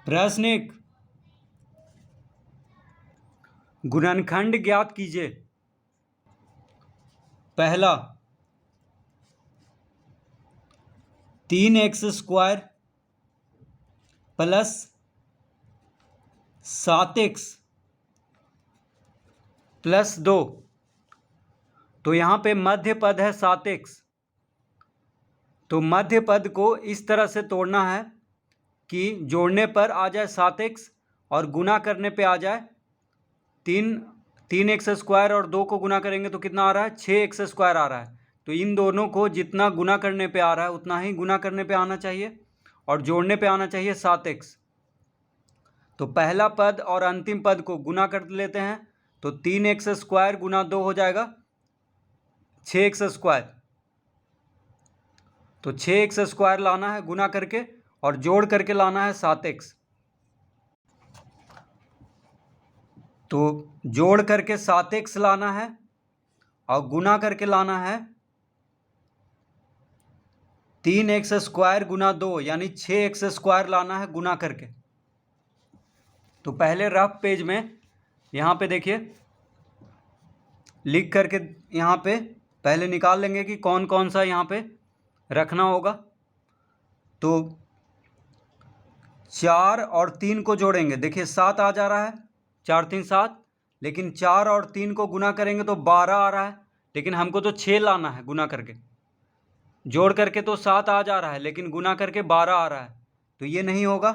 प्रश्न 1, गुणनखंड ज्ञात कीजिए। पहला 3x² प्लस 7x प्लस 2। तो यहाँ पे मध्य पद है 7x, तो मध्य पद को इस तरह से तोड़ना है कि जोड़ने पर आ जाए 7x और गुना करने पे आ जाए 3x² और 2 को गुना करेंगे तो कितना आ रहा है 6x² आ रहा है। तो इन दोनों को जितना गुना करने पे आ रहा है उतना ही गुना करने पे आना चाहिए और जोड़ने पे आना चाहिए 7x। तो पहला पद और अंतिम पद को गुना कर लेते हैं, तो 3x² गुना 2 हो जाएगा 6x²। तो 6x² लाना है गुना करके और जोड़ करके लाना है 7x। तो जोड़ करके 7x लाना है और गुना करके लाना है 3x² गुना 2 यानी 6x² लाना है गुना करके। तो पहले रफ पेज में यहाँ पे देखिए लिख करके यहाँ पे पहले निकाल लेंगे कि कौन कौन सा यहाँ पे रखना होगा। तो 4 और 3 को जोड़ेंगे, देखिए 7 आ जा रहा है, 4 3 7, लेकिन 4 और 3 को गुना करेंगे तो 12 आ रहा है, लेकिन हमको तो 6 लाना है गुना करके। जोड़ करके तो 7 आ जा रहा है लेकिन गुना करके 12 आ रहा है, तो ये नहीं होगा।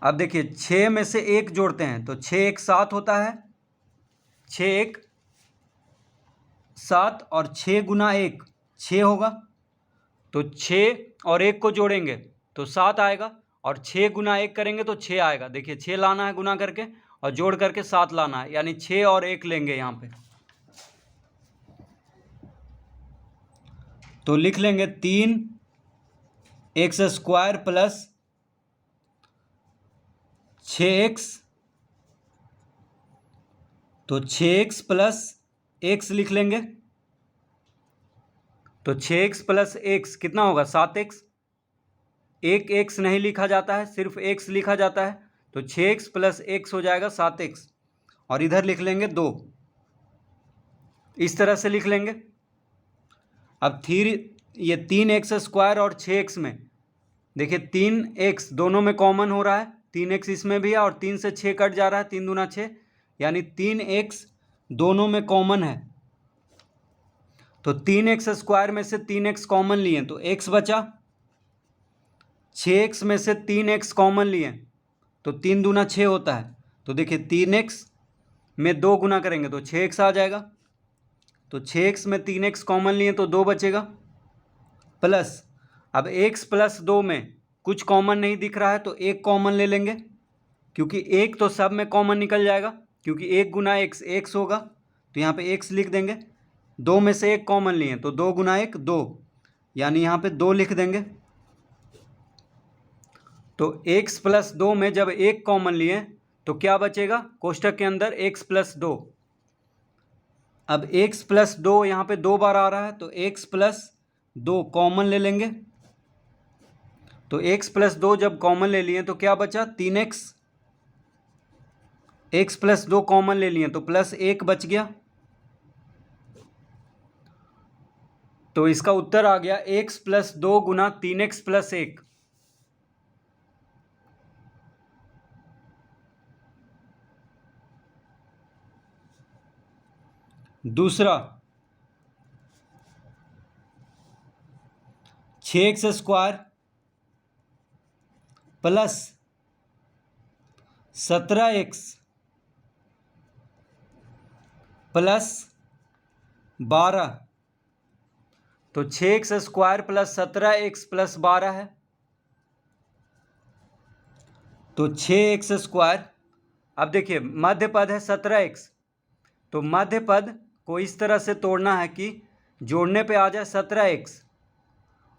अब देखिए 6 में से 1 जोड़ते हैं तो 6 1 7 होता है, 6 1 7 और 6 गुना 1 6 होगा। तो 6 और 1 को जोड़ेंगे तो 7 आएगा और 6 गुना 1 करेंगे तो 6 आएगा। देखिए 6 लाना है गुना करके और जोड़ करके 7 लाना है, यानी 6 और 1 लेंगे यहाँ पे। तो लिख लेंगे 3x² प्लस 6x, तो 6x प्लस x लिख लेंगे। तो 6x प्लस x कितना होगा 7x। एक x नहीं लिखा जाता है, सिर्फ x लिखा जाता है, तो 6x प्लस x हो जाएगा 7x। और इधर लिख लेंगे 2, इस तरह से लिख लेंगे। अब ये 3x² और 6x में देखिए 3x दोनों में कॉमन हो रहा है, 3x इसमें भी है और 3 से 6 कट जा रहा है, 3 दूना 6, यानी 3x दोनों में कॉमन है। तो 3x² में से 3x कॉमन लिए तो x बचा, 6x में से 3x कॉमन लिए तो 3 दूना 6 होता है। तो देखिए 3x में 2 गुना करेंगे तो 6x आ जाएगा। तो 6x में 3x कॉमन लिए तो 2 बचेगा, प्लस अब x प्लस 2 में कुछ कॉमन नहीं दिख रहा है तो 1 कॉमन ले लेंगे, क्योंकि 1 तो सब में कॉमन निकल जाएगा, क्योंकि 1 गुना x x होगा, तो यहाँ पे x लिख देंगे। 2 में से 1 कॉमन लिए तो 2 गुना 1 2, यानी यहाँ पे 2 लिख देंगे। तो x प्लस 2 में जब 1 कॉमन लिए तो क्या बचेगा कोष्टक के अंदर x प्लस 2। अब x प्लस 2 यहाँ पे 2 बार आ रहा है तो x प्लस 2 कॉमन ले लेंगे। तो x प्लस 2 जब कॉमन ले लिए तो क्या बचा 3x, x प्लस 2 कॉमन ले लिए तो प्लस 1 बच गया। तो इसका उत्तर आ गया x प्लस 2 गुना 3x प्लस 1। दूसरा 6x² प्लस 17x प्लस 12। तो 6x² प्लस 17x प्लस 12 है, तो 6x²। अब देखिए मध्य पद है 17x, तो मध्य पद को इस तरह से तोड़ना है कि जोड़ने पे आ जाए 17x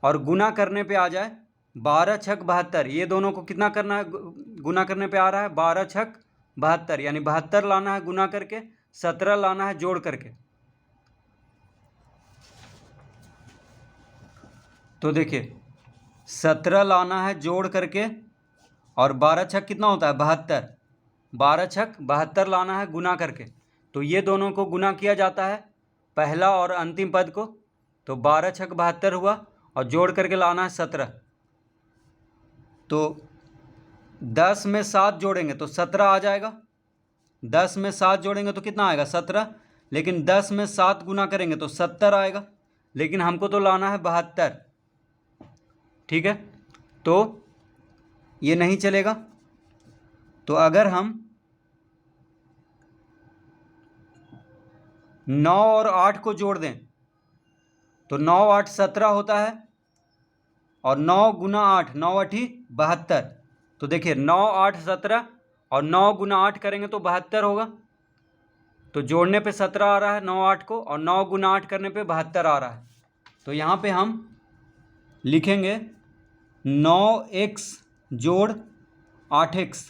और गुना करने पे आ जाए 12 छक 72। ये दोनों को कितना करना है गुना करने पे आ रहा है 12 छक 72, यानी 72 लाना है गुना करके, 17 लाना है जोड़ करके। तो देखिए 17 लाना है जोड़ करके, और 12 छक कितना होता है 72, 12 छक 72 लाना है गुना करके। तो ये दोनों को गुना किया जाता है, पहला और अंतिम पद को। तो 12 छक 72 हुआ, और जोड़ करके लाना है 17। तो 10 में 7 जोड़ेंगे तो 17 आ जाएगा। 10 में 7 जोड़ेंगे तो कितना आएगा 17, लेकिन 10 में 7 गुना करेंगे तो 70 आएगा, लेकिन हमको तो लाना है 72। ठीक है, तो ये नहीं चलेगा। तो अगर हम 9 और 8 को जोड़ दें तो 9 8 17 होता है, और 9 गुना 8 9 8 72। तो देखिए 9 8 17 और 9 गुना 8 करेंगे तो 72 होगा। तो जोड़ने पे 17 आ रहा है 9 8 को, और 9 गुना 8 करने पे 72 आ रहा है। तो यहाँ पे हम लिखेंगे 9x जोड़ 8x।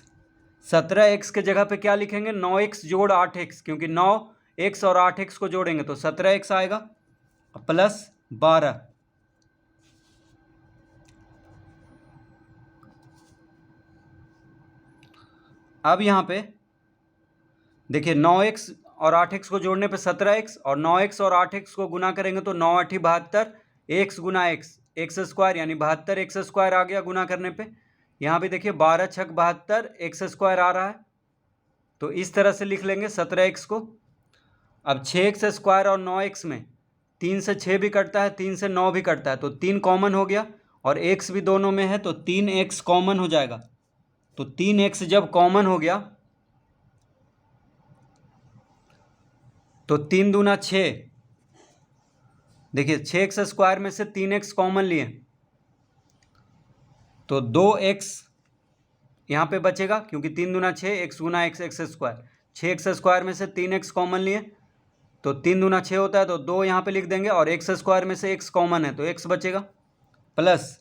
17x के जगह पे क्या लिखेंगे 9x जोड़ 8x, क्योंकि 9x और 8x को जोड़ेंगे तो 17x आएगा प्लस 12। अब यहाँ पे देखिए 9x और 8x को जोड़ने पे 17x, और 9x और 8x को गुना करेंगे तो 9 8 72, x गुना x स्क्वायर यानी 72 एक्स स्क्वायर आ गया गुना करने पे। यहाँ भी देखिए 12 छक 72 एक्स स्क्वायर आ रहा है। तो इस तरह से लिख लेंगे 17x को। अब 6x स्क्वायर और 9x में 3 से 6 भी कटता है, 3 से 9 भी कटता है, तो 3 कॉमन हो गया, और x भी दोनों में है तो 3x कॉमन हो जाएगा। तो 3x जब कॉमन हो गया तो 3 दूना 6, देखिए 6x स्क्वायर में से 3x कॉमन लिए तो 2x यहाँ पे बचेगा, क्योंकि 3 दूना 6 x गुना x x square. 6x square में से 3x कॉमन लिए तो 3 दूना 6 होता है, तो 2 यहाँ पे लिख देंगे, और x स्क्वायर में से x कॉमन है तो x बचेगा, प्लस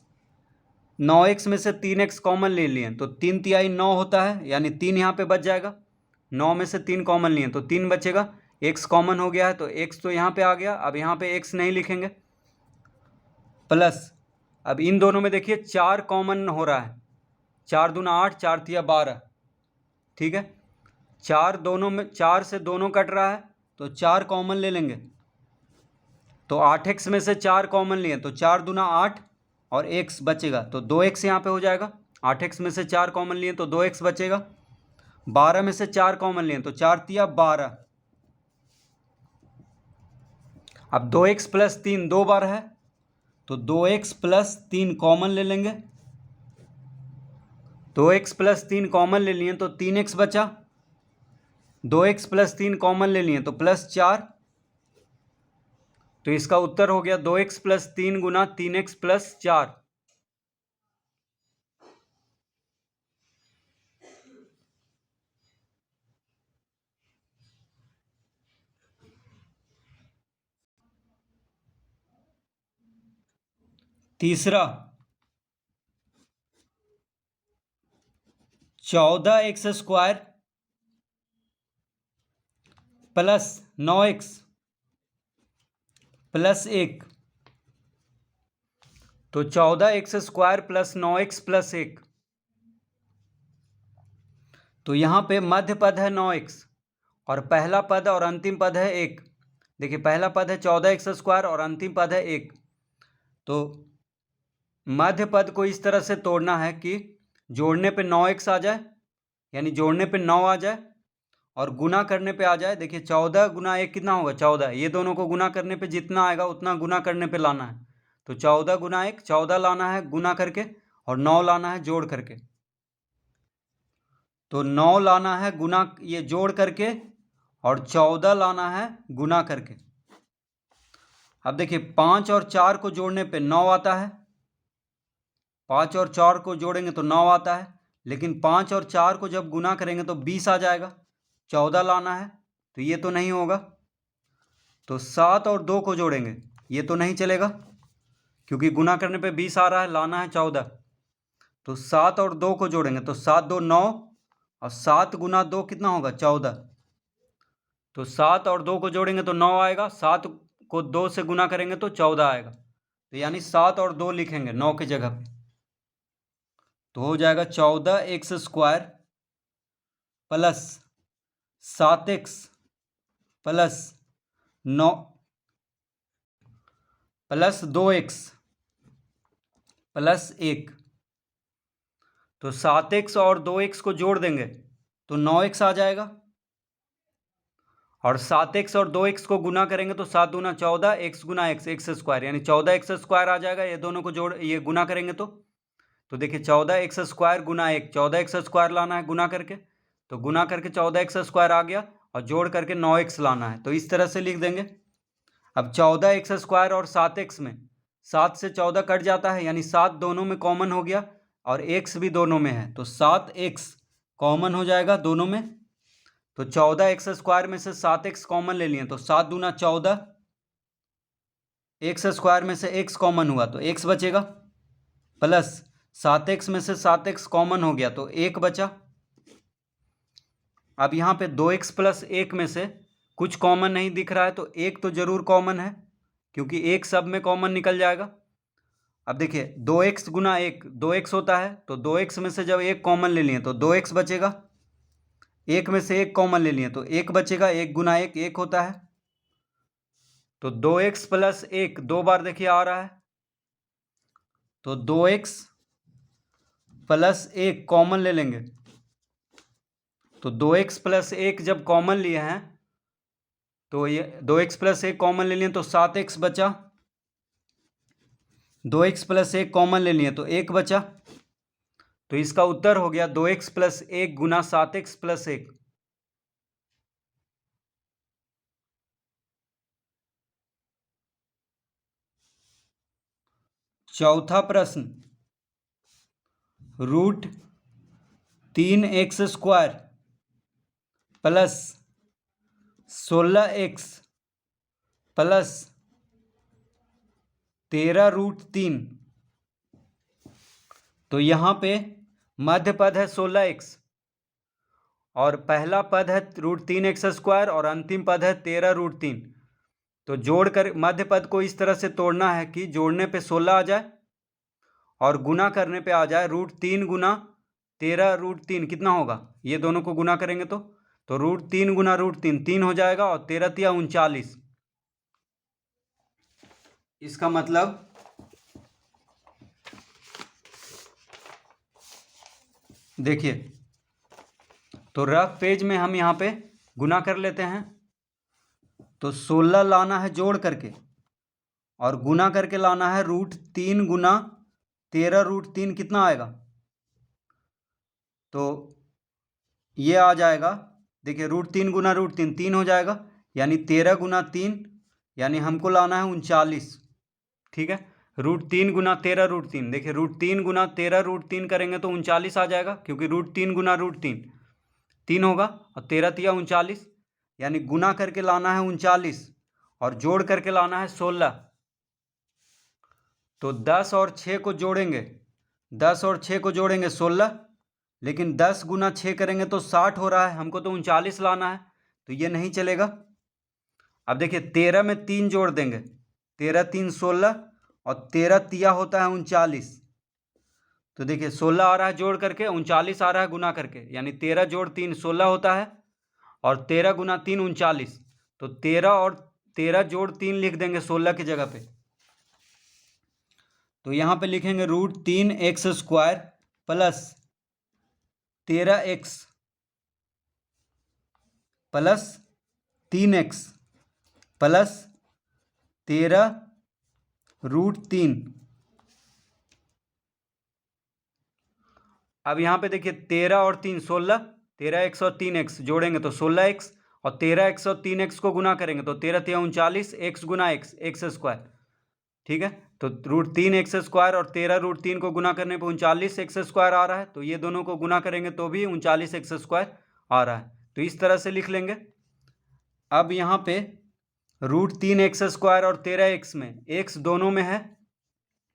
9x में से 3x कॉमन ले लिए तो 3 तिहाई 9 होता है, यानी 3 यहाँ पे बच जाएगा। 9 में से 3 कॉमन लिए तो 3 बचेगा, x कॉमन हो गया है तो x तो यहाँ पे आ गया। अब यहाँ पे x नहीं लिखेंगे, प्लस अब इन दोनों में देखिए 4 कॉमन हो रहा है, 4 दूना 8 4 तिया 12। ठीक है, 4 दोनों में 4 से दोनों कट रहा है तो 4 कॉमन ले लेंगे। तो 8x में से 4 कॉमन लिए तो 4 दूना 8 और x बचेगा, तो 2x यहाँ पे हो जाएगा। 8x में से 4 कॉमन लिए तो 2x बचेगा। 12 में से 4 कॉमन लिए तो 4 तिया 12। अब 2x प्लस 3 2 बार है, तो 2x प्लस 3 कॉमन ले लेंगे। 2x प्लस 3 कॉमन ले लिए तो 3x बचा। 2x प्लस 3 कॉमन ले लिए तो प्लस 4। तो इसका उत्तर हो गया 2x प्लस 3 गुना 3x प्लस 4। तीसरा 14x square plus 9x plus 1। तो 14x square plus 9x plus 1। तो यहाँ पे मध्य पद है 9x, और पहला पद और अंतिम पद है 1। देखिए पहला पद है 14x स्क्वायर और अंतिम पद है 1। तो मध्य पद को इस तरह से तोड़ना है कि जोड़ने पे 9x आ जाए, यानी जोड़ने पे 9 आ जाए, और गुना करने पे आ जाए। देखिए 14 गुना 1 कितना होगा 14, ये दोनों को गुना करने पे जितना आएगा उतना गुना करने पे लाना है। तो 14 गुना 1 14 लाना है गुना करके, और 9 लाना है जोड़ करके। तो 9 लाना है गुना ये जोड़ करके, और 14 लाना है गुना करके। अब देखिए 5 और 4 को जोड़ने पे 9 आता है, 5 और 4 को जोड़ेंगे तो 9 आता है, लेकिन 5 और 4 को जब गुना करेंगे तो 20 आ जाएगा। 14 लाना है तो ये तो नहीं होगा। तो 7 और 2 को जोड़ेंगे, ये तो नहीं चलेगा, क्योंकि गुना करने पे 20 आ रहा है, लाना है 14। तो 7 और 2 को जोड़ेंगे तो 7 2 9, और 7 गुना 2 कितना होगा 14। तो 7 और 2 को जोड़ेंगे तो 9 आएगा, 7 को 2 से गुना करेंगे तो 14 आएगा। तो यानी 7 और 2 लिखेंगे 9 की जगह पे। तो हो जाएगा 14x² plus 7x plus 9 plus 2x plus 1। तो 7x और 2x को जोड़ देंगे तो 9x आ जाएगा, और 7x और 2x को गुना करेंगे तो 7 दूना 14, x गुना x² यानी 14x² आ जाएगा। ये दोनों को ये गुना करेंगे तो देखिए 14x² गुना 1, 14x² लाना है गुना करके, तो गुना करके 14x² आ गया, और जोड़ करके 9x लाना है, तो इस तरह से लिख देंगे। अब 14x² और 7x में 7 से 14 कट जाता है, यानी 7 दोनों में कॉमन हो गया, और x भी दोनों में है, तो 7x कॉमन हो जाएगा दोनों में। तो 14x² में से 7x कॉमन ले लिए, तो 7 दूना 14, x² में से x कॉमन हुआ तो x बचेगा, प्लस 7x में से 7x कॉमन हो गया तो 1 बचा। अब यहाँ पे 2x प्लस 1 में से कुछ कॉमन नहीं दिख रहा है, तो 1 तो जरूर कॉमन है, क्योंकि 1 सब में कॉमन निकल जाएगा। अब देखिए 2x गुना 1 2x होता है, तो 2x में से जब 1 कॉमन ले लिए तो 2x बचेगा, 1 में से 1 कॉमन ले लिए तो 1 बचेगा, 1 गुना 1 1 होता है। तो 2x प्लस 1 दो बार देखिए आ रहा है, तो 2x प्लस 1 कॉमन ले लेंगे, तो 2x प्लस 1 जब कॉमन लिए हैं तो ये 2x प्लस 1 कॉमन ले लिए तो 7x बचा, 2x प्लस 1 कॉमन ले लिए तो 1 बचा। तो इसका उत्तर हो गया 2x प्लस 1 गुना 7x प्लस 1। चौथा प्रश्न, √3x² प्लस 16x प्लस 13√3। तो यहाँ पे मध्य पद है 16x, और पहला पद है √3x² और अंतिम पद है 13√3। तो जोड़कर मध्य पद को इस तरह से तोड़ना है कि जोड़ने पे 16 आ जाए और गुना करने पे आ जाए √3 गुना 13√3 कितना होगा, ये दोनों को गुना करेंगे तो √3 गुना √3 3 हो जाएगा, और 13 तिया 39। इसका मतलब देखिए, तो रफ पेज में हम यहाँ पे गुना कर लेते हैं। तो 16 लाना है जोड़ करके, और गुना करके लाना है √3 गुना 13√3 कितना आएगा, तो ये आ जाएगा, देखिए √3 गुना √3 3 हो जाएगा, यानी 13 गुना 3, यानी हमको लाना है 39। ठीक है, √3 गुना 13√3, देखिए √3 गुना 13√3 करेंगे तो 39 आ जाएगा, क्योंकि √3 गुना √3 3 होगा, और 13 तिया 39, यानी गुना करके लाना है 39 और जोड़ करके लाना है 16। तो 10 और 6 को जोड़ेंगे, 10 और 6 को जोड़ेंगे 16, लेकिन 10 गुना 6 करेंगे तो 60 हो रहा है, हमको तो 39 लाना है, तो ये नहीं चलेगा। अब देखिए 13 में 3 जोड़ देंगे, 13 3 16, और 13 तिया होता है 39। तो देखिए 16 आ रहा है जोड़ करके, 39 आ रहा है गुना करके, यानी 13 जोड़ 3 16 होता है, और 13 गुना 3 39। तो 13 और 13 जोड़ 3 लिख देंगे 16 की जगह पे। तो यहाँ पे लिखेंगे √3x² plus 13x plus 3x plus 13√3। अब यहाँ पे देखिए 13 और 3 16, 13x और 3x जोड़ेंगे तो 16x, और 13x और 3x को गुना करेंगे तो 13 तिया 39, x गुना x² ठीक है। तो √3x² और 13√3 को गुना करने पर 39x² आ रहा है, तो ये दोनों को गुना करेंगे तो भी 39x² आ रहा है, तो इस तरह से लिख लेंगे। अब यहाँ पे √3x² और 13x में x दोनों में है,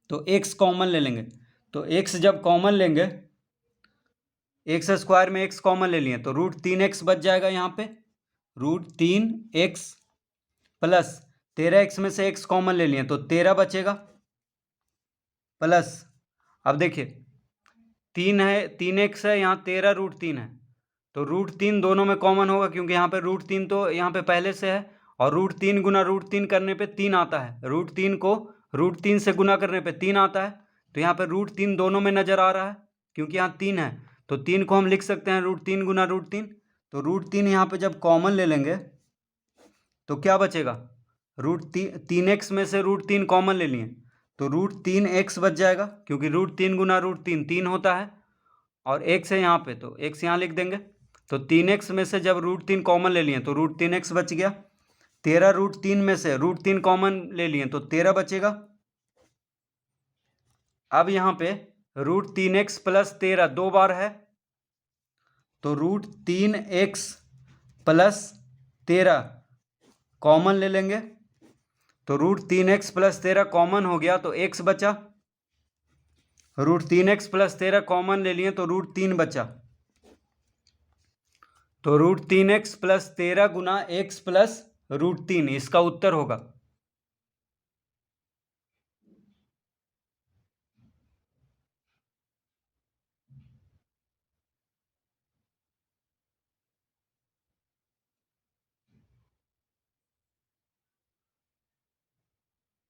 तो x कॉमन ले लेंगे, तो x जब कॉमन लेंगे, x² में x कॉमन ले लिए तो √3x बच जाएगा यहाँ पे, √3x प्लस 13x में से x कॉमन ले लिए तो 13 बचेगा, प्लस अब देखिए 3 है, 3x है, यहाँ 13√3 है, तो √3 दोनों में कॉमन होगा क्योंकि यहाँ पे √3 तो यहाँ पे पहले से है, और √3 गुना √3 करने पे 3 आता है, √3 को √3 से गुना करने पे 3 आता है, तो यहाँ पे √3 दोनों में नज़र आ रहा है क्योंकि यहाँ 3 है, तो 3 को हम लिख सकते हैं √3 गुना √3, तो √3 यहाँ पे जब कॉमन ले लेंगे तो क्या बचेगा, √3 में से √3 कॉमन ले लिए तो √3x बच जाएगा क्योंकि √3 गुना √3 3 होता है, और x है यहाँ पे तो x यहाँ लिख देंगे, तो 3x में से जब √3 कॉमन ले लिए तो √3x बच गया, 13√3 में से √3 कॉमन ले लिए तो 13 बचेगा। अब यहाँ पे √3x प्लस 13 दो बार है, तो √3x प्लस 13 कॉमन ले लेंगे, तो √3x प्लस 13 कॉमन हो गया तो x बचा, √3x प्लस 13 कॉमन ले लिए तो √3 बचा, तो √3x प्लस 13 गुना x प्लस √3 इसका उत्तर होगा।